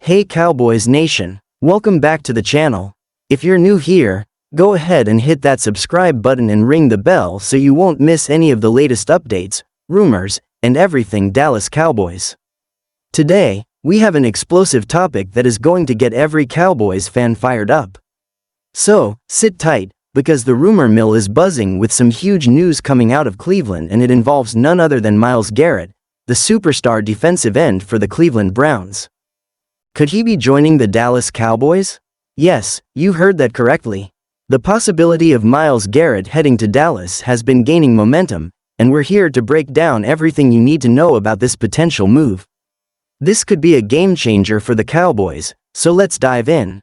Hey Cowboys Nation, welcome back to the channel. If you're new here, go ahead and hit that subscribe button and ring the bell so you won't miss any of the latest updates, rumors, and everything Dallas Cowboys. Today, we have an explosive topic that is going to get every Cowboys fan fired up. So, sit tight, because the rumor mill is buzzing with some huge news coming out of Cleveland, and it involves none other than Myles Garrett, the superstar defensive end for the Cleveland Browns. Could he be joining the Dallas Cowboys? Yes, you heard that correctly. The possibility of Myles Garrett heading to Dallas has been gaining momentum, and we're here to break down everything you need to know about this potential move. This could be a game changer for the Cowboys, so let's dive in.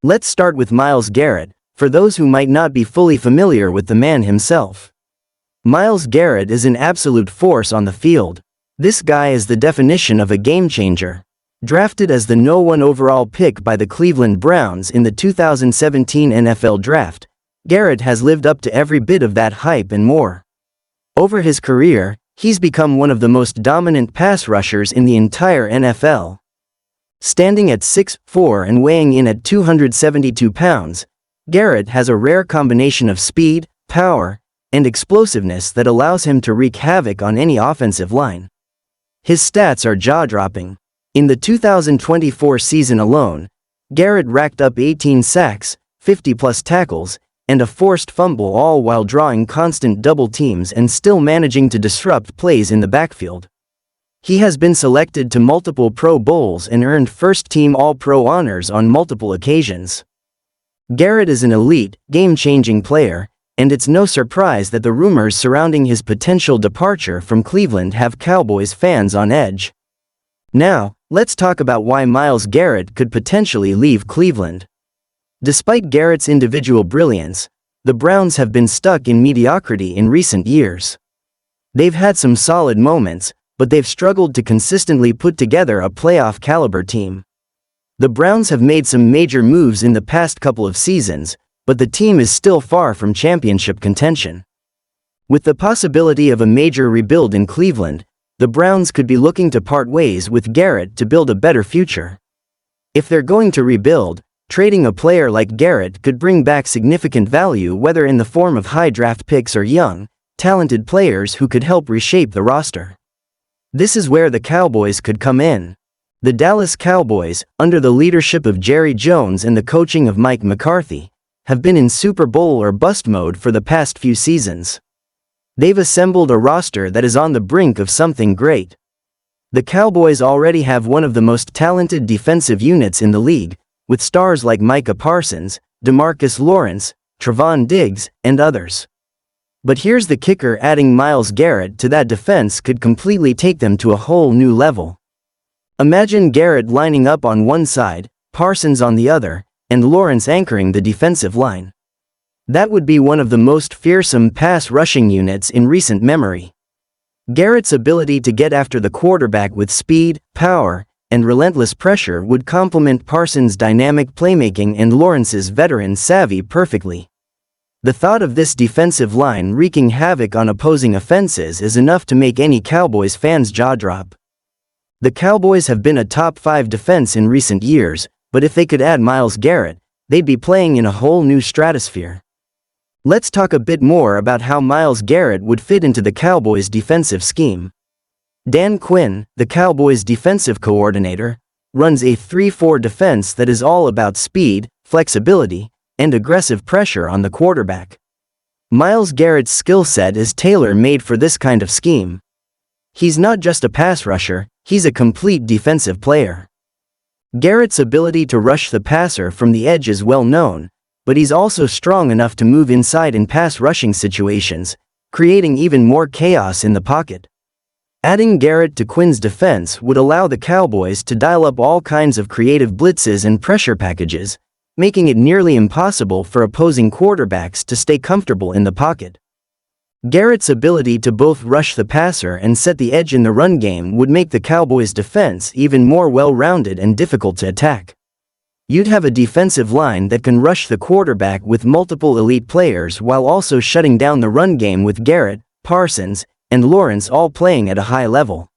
Let's start with Myles Garrett, for those who might not be fully familiar with the man himself. Myles Garrett is an absolute force on the field. This guy is the definition of a game changer. Drafted as the No. 1 overall pick by the Cleveland Browns in the 2017 NFL Draft, Garrett has lived up to every bit of that hype and more. Over his career, he's become one of the most dominant pass rushers in the entire NFL. Standing at 6'4" and weighing in at 272 pounds, Garrett has a rare combination of speed, power, and explosiveness that allows him to wreak havoc on any offensive line. His stats are jaw-dropping. In the 2024 season alone, Garrett racked up 18 sacks, 50-plus tackles, and a forced fumble, all while drawing constant double teams and still managing to disrupt plays in the backfield. He has been selected to multiple Pro Bowls and earned first-team All-Pro honors on multiple occasions. Garrett is an elite, game-changing player, and it's no surprise that the rumors surrounding his potential departure from Cleveland have Cowboys fans on edge. Now, let's talk about why Myles Garrett could potentially leave Cleveland. Despite Garrett's individual brilliance, the Browns have been stuck in mediocrity in recent years. They've had some solid moments, but they've struggled to consistently put together a playoff-caliber team. The Browns have made some major moves in the past couple of seasons, but the team is still far from championship contention. With the possibility of a major rebuild in Cleveland, the Browns could be looking to part ways with Garrett to build a better future. If they're going to rebuild, trading a player like Garrett could bring back significant value, whether in the form of high draft picks or young, talented players who could help reshape the roster. This is where the Cowboys could come in. The Dallas Cowboys, under the leadership of Jerry Jones and the coaching of Mike McCarthy, have been in Super Bowl or bust mode for the past few seasons. They've assembled a roster that is on the brink of something great. The Cowboys already have one of the most talented defensive units in the league, with stars like Micah Parsons, DeMarcus Lawrence, Trevon Diggs, and others. But here's the kicker: adding Myles Garrett to that defense could completely take them to a whole new level. Imagine Garrett lining up on one side, Parsons on the other, and Lawrence anchoring the defensive line. That would be one of the most fearsome pass rushing units in recent memory. Garrett's ability to get after the quarterback with speed, power, and relentless pressure would complement Parsons' dynamic playmaking and Lawrence's veteran savvy perfectly. The thought of this defensive line wreaking havoc on opposing offenses is enough to make any Cowboys fan's jaw drop. The Cowboys have been a top 5 defense in recent years, but if they could add Myles Garrett, they'd be playing in a whole new stratosphere. Let's talk a bit more about how Myles Garrett would fit into the Cowboys' defensive scheme. Dan Quinn, the Cowboys' defensive coordinator, runs a 3-4 defense that is all about speed, flexibility, and aggressive pressure on the quarterback. Myles Garrett's skill set is tailor-made for this kind of scheme. He's not just a pass rusher, he's a complete defensive player. Garrett's ability to rush the passer from the edge is well known, but he's also strong enough to move inside in pass rushing situations, creating even more chaos in the pocket. Adding Garrett to Quinn's defense would allow the Cowboys to dial up all kinds of creative blitzes and pressure packages, making it nearly impossible for opposing quarterbacks to stay comfortable in the pocket. Garrett's ability to both rush the passer and set the edge in the run game would make the Cowboys' defense even more well-rounded and difficult to attack. You'd have a defensive line that can rush the quarterback with multiple elite players while also shutting down the run game with Garrett, Parsons, and Lawrence all playing at a high level.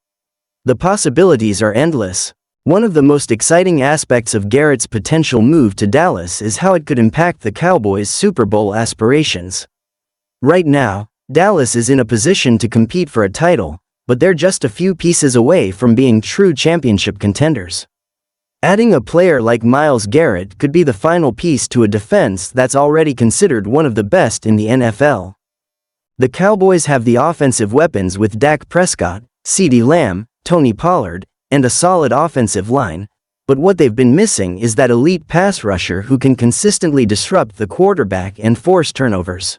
The possibilities are endless. One of the most exciting aspects of Garrett's potential move to Dallas is how it could impact the Cowboys' Super Bowl aspirations. Right now, Dallas is in a position to compete for a title, but they're just a few pieces away from being true championship contenders. Adding a player like Myles Garrett could be the final piece to a defense that's already considered one of the best in the NFL. The Cowboys have the offensive weapons with Dak Prescott, CeeDee Lamb, Tony Pollard, and a solid offensive line, but what they've been missing is that elite pass rusher who can consistently disrupt the quarterback and force turnovers.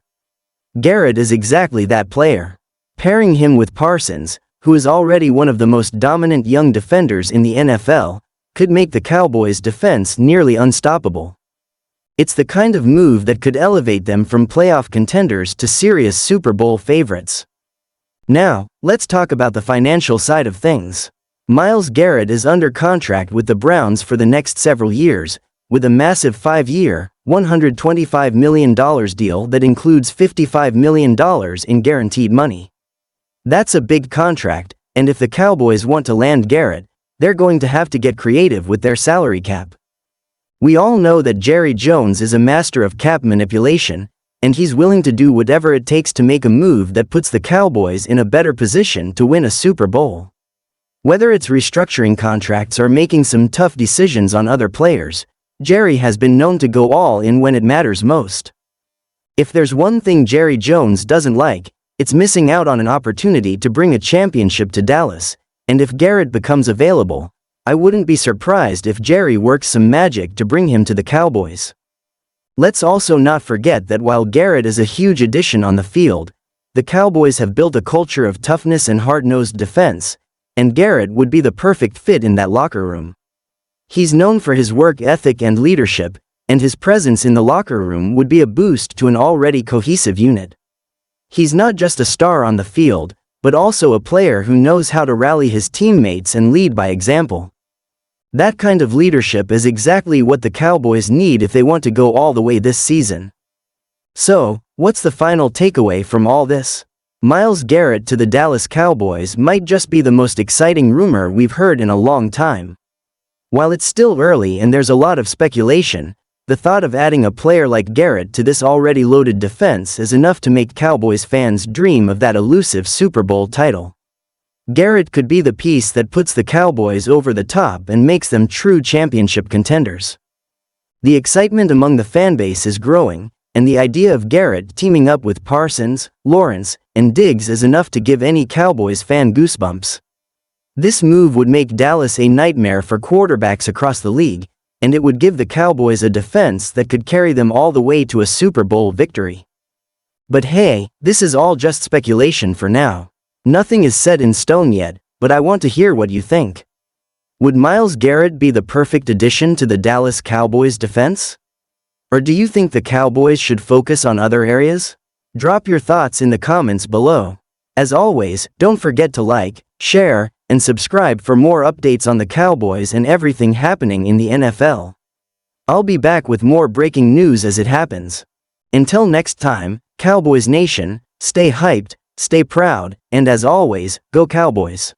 Garrett is exactly that player. Pairing him with Parsons, who is already one of the most dominant young defenders in the NFL, could make the Cowboys' defense nearly unstoppable. It's the kind of move that could elevate them from playoff contenders to serious Super Bowl favorites. Now, let's talk about the financial side of things. Myles Garrett is under contract with the Browns for the next several years, with a massive 5-year, $125 million deal that includes $55 million in guaranteed money. That's a big contract, and if the Cowboys want to land Garrett, they're going to have to get creative with their salary cap. We all know that Jerry Jones is a master of cap manipulation, and he's willing to do whatever it takes to make a move that puts the Cowboys in a better position to win a Super Bowl. Whether it's restructuring contracts or making some tough decisions on other players, Jerry has been known to go all in when it matters most. If there's one thing Jerry Jones doesn't like, it's missing out on an opportunity to bring a championship to Dallas, and if Garrett becomes available, I wouldn't be surprised if Jerry works some magic to bring him to the Cowboys. Let's also not forget that while Garrett is a huge addition on the field, the Cowboys have built a culture of toughness and hard-nosed defense, and Garrett would be the perfect fit in that locker room. He's known for his work ethic and leadership, and his presence in the locker room would be a boost to an already cohesive unit. He's not just a star on the field, but also a player who knows how to rally his teammates and lead by example. That kind of leadership is exactly what the Cowboys need if they want to go all the way this season. So, what's the final takeaway from all this? Myles Garrett to the Dallas Cowboys might just be the most exciting rumor we've heard in a long time. While it's still early and there's a lot of speculation, the thought of adding a player like Garrett to this already loaded defense is enough to make Cowboys fans dream of that elusive Super Bowl title. Garrett could be the piece that puts the Cowboys over the top and makes them true championship contenders. The excitement among the fanbase is growing, and the idea of Garrett teaming up with Parsons, Lawrence, and Diggs is enough to give any Cowboys fan goosebumps. This move would make Dallas a nightmare for quarterbacks across the league, and it would give the Cowboys a defense that could carry them all the way to a Super Bowl victory. But hey, this is all just speculation for now. Nothing is set in stone yet, but I want to hear what you think. Would Myles Garrett be the perfect addition to the Dallas Cowboys defense? Or do you think the Cowboys should focus on other areas? Drop your thoughts in the comments below. As always, don't forget to like, share, and subscribe for more updates on the Cowboys and everything happening in the NFL. I'll be back with more breaking news as it happens. Until next time, Cowboys Nation, stay hyped, stay proud, and as always, go Cowboys.